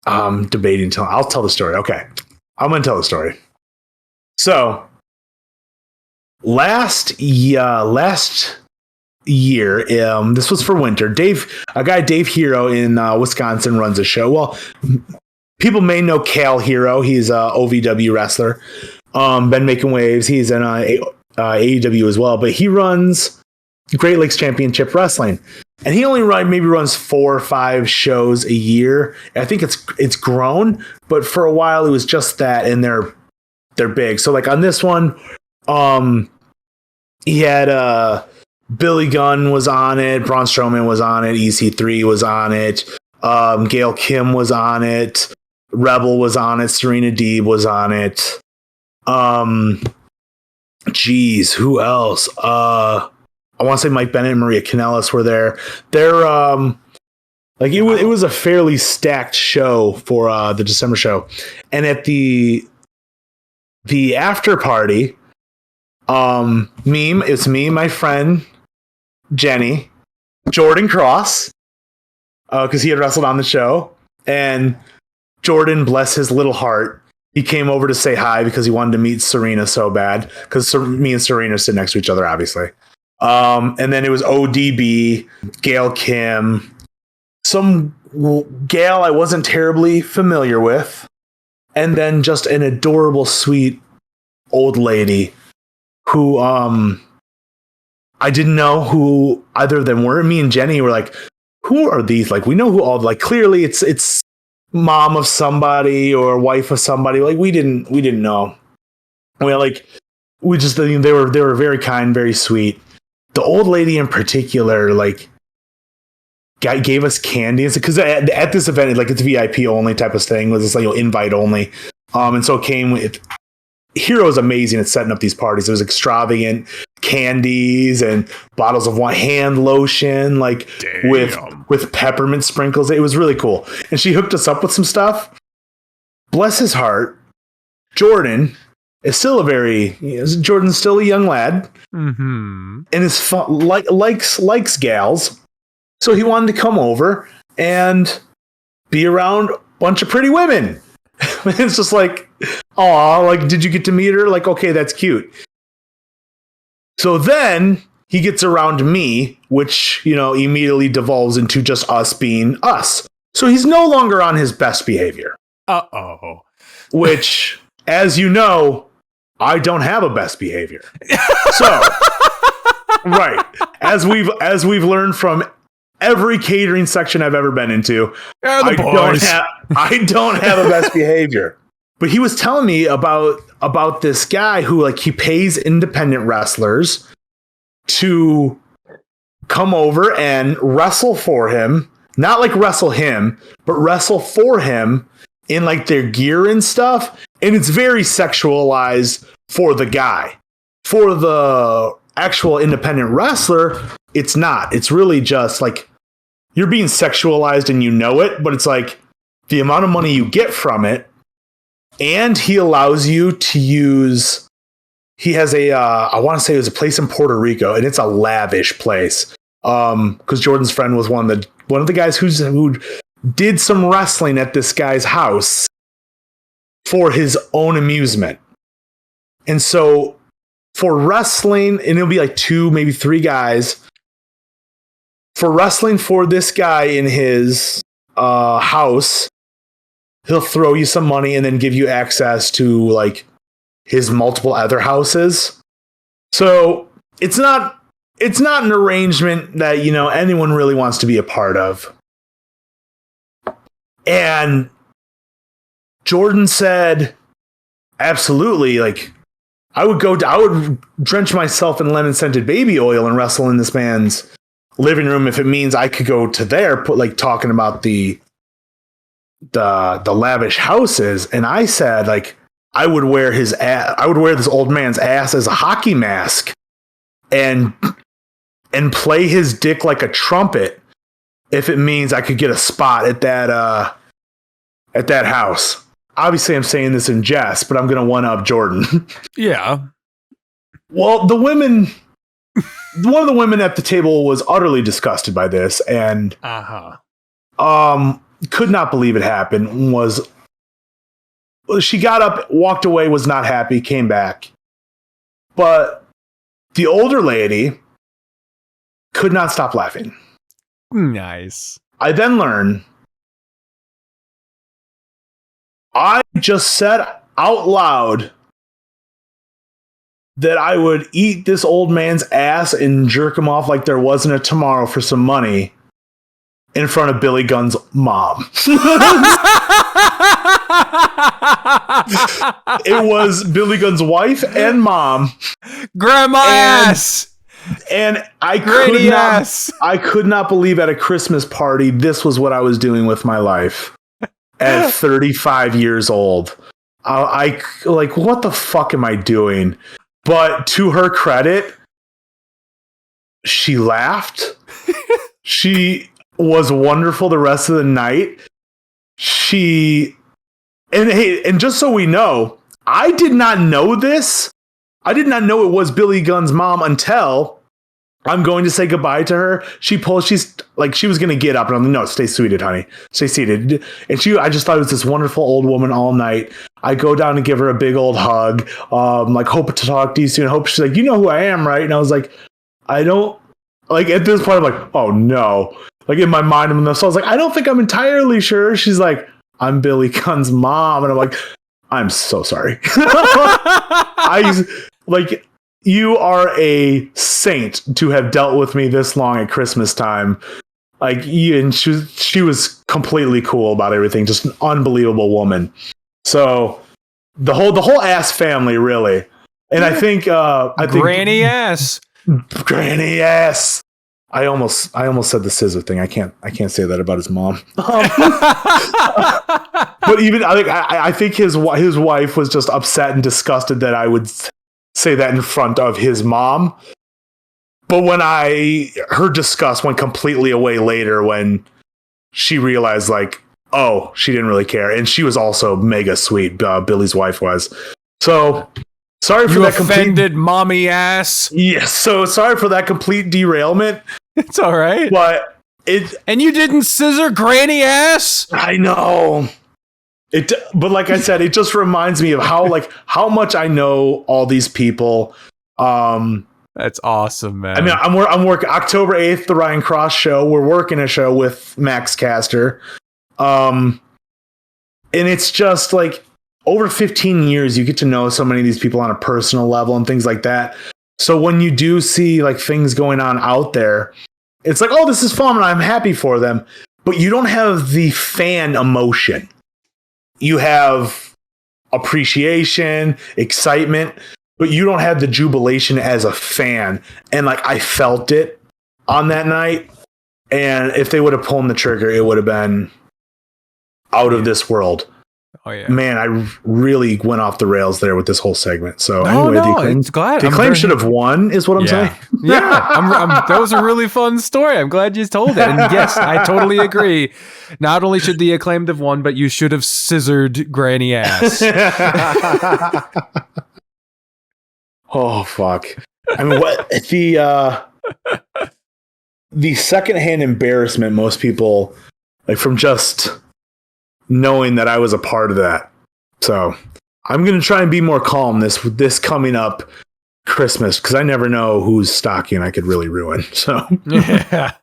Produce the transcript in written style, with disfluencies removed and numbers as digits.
I'm debating. I'll tell the story. Okay. I'm going to tell the story. So last year, this was for winter. Dave Hero in Wisconsin runs a show. Well, people may know Cal Hero. He's a OVW wrestler. Been making waves. He's in AEW as well, but he runs Great Lakes Championship Wrestling, and he only runs 4 or 5 shows a year. I think it's grown, but for a while it was just that, and they're big. So like on this one, he had Billy Gunn was on it, Braun Strowman was on it, EC3 was on it, Gail Kim was on it, Rebel was on it, Serena Deeb was on it. Who else? I want to say Mike Bennett and Maria Kanellis were there. They're like it was a fairly stacked show for the December show, and at the after party, it's me, my friend Jenny, Jordan Cross, because he had wrestled on the show, and Jordan, bless his little heart, he came over to say hi because he wanted to meet Serena so bad, because me and Serena sit next to each other, obviously. And then it was ODB, Gail Kim, some gal I wasn't terribly familiar with, and then just an adorable, sweet old lady who I didn't know who either of them were. Me and Jenny were like, who are these? Like, we know who all, like, clearly it's mom of somebody or wife of somebody. Like, we didn't know. They were very kind, very sweet. The old lady in particular, like, gave us candy, because at this event, like, it's VIP only type of thing, was this like invite only, and so it came with Hero's amazing at setting up these parties. It was extravagant candies and bottles of hand lotion, like with peppermint sprinkles. It was really cool, and she hooked us up with some stuff. Bless his heart, Jordan is still Jordan's still a young lad, and is fun, likes gals. So he wanted to come over and be around a bunch of pretty women. It's just like, aw, like, did you get to meet her? Like, okay, that's cute. So then he gets around me, which, immediately devolves into just us being us. So he's no longer on his best behavior. Uh-oh. Which, as you know, I don't have a best behavior. So, right. As we've learned from every catering section I've ever been into, I don't have a best behavior. But he was telling me about this guy who, like, he pays independent wrestlers to come over and wrestle for him, not like wrestle him, but wrestle for him in like their gear and stuff. And it's very sexualized for the guy. For the actual independent wrestler, it's not. It's really just like you're being sexualized and you know it, but it's like the amount of money you get from it. And he allows you to use, he has I want to say it was a place in Puerto Rico, and it's a lavish place. Because Jordan's friend was one of the guys who did some wrestling at this guy's house for his own amusement. And so for wrestling, and it'll be like 2, maybe 3 guys, for wrestling for this guy in his house, he'll throw you some money and then give you access to like his multiple other houses. So it's not an arrangement that, anyone really wants to be a part of. And Jordan said, absolutely, like, I would drench myself in lemon scented baby oil and wrestle in this man's living room if it means I could go to there, talking about the lavish houses. And I said, like, I would wear this old man's ass as a hockey mask and play his dick like a trumpet if it means I could get a spot at that house. Obviously, I'm saying this in jest, but I'm going to one-up Jordan. Yeah. Well, one of the women at the table was utterly disgusted by this, and could not believe it happened was she got up, walked away, was not happy, came back. But the older lady could not stop laughing. Nice. I then learned I just said out loud that I would eat this old man's ass and jerk him off like there wasn't a tomorrow for some money in front of Billy Gunn's mom. It was Billy Gunn's wife and mom. Grandma ass! And I could not believe at a Christmas party this was what I was doing with my life at 35 years old. I like, what the fuck am I doing? But to her credit, she laughed. She was wonderful the rest of the night. And just so we know, I did not know this. I did not know it was Billy Gunn's mom until I'm going to say goodbye to her. She's like, she was going to get up, and I'm like, no, stay seated, honey. Stay seated. And I just thought it was this wonderful old woman all night. I go down and give her a big old hug. Like, hope to talk to you soon. Hope she's like, you know who I am, right? And I was like, I don't, like, at this point, I'm like, oh no. Like, in my mind, so I was like, I don't think I'm entirely sure. She's like, I'm Billy Gunn's mom. And I'm like, I'm so sorry. You are a saint to have dealt with me this long at Christmas time. Like, and she was completely cool about everything. Just an unbelievable woman. So the whole ass family, really. And I think Granny ass. Granny ass. I almost said the scissor thing. I can't say that about his mom. But even I think his wife was just upset and disgusted that I would say that in front of his mom. But when her disgust went completely away later when she realized, like, oh, she didn't really care, and she was also mega sweet. Billy's wife was. So sorry for that. You offended mommy ass. Yes. So sorry for that complete derailment. It's all right. But and you didn't scissor Granny ass. I know. But like I said, it just reminds me of how much I know all these people. That's awesome, man. I mean, I'm working October 8th, the Ryan Cross show. We're working a show with Max Caster. And it's just like over 15 years, you get to know so many of these people on a personal level and things like that. So when you do see like things going on out there, it's like, oh, this is fun and I'm happy for them. But you don't have the fan emotion. You have appreciation, excitement, but you don't have the jubilation as a fan. And like, I felt it on that night. And if they would have pulled the trigger, it would have been out of this world. Oh yeah, man! I really went off the rails there with this whole segment. So anyway, the Acclaim should have won, is what I'm saying. Yeah, that was a really fun story. I'm glad you told it. And yes, I totally agree. Not only should the Acclaimed have won, but you should have scissored Granny ass. Oh fuck! I mean, what the secondhand embarrassment most people like from just knowing that I was a part of that. So I'm going to try and be more calm this coming up Christmas, because I never know whose stocking I could really ruin. So yeah.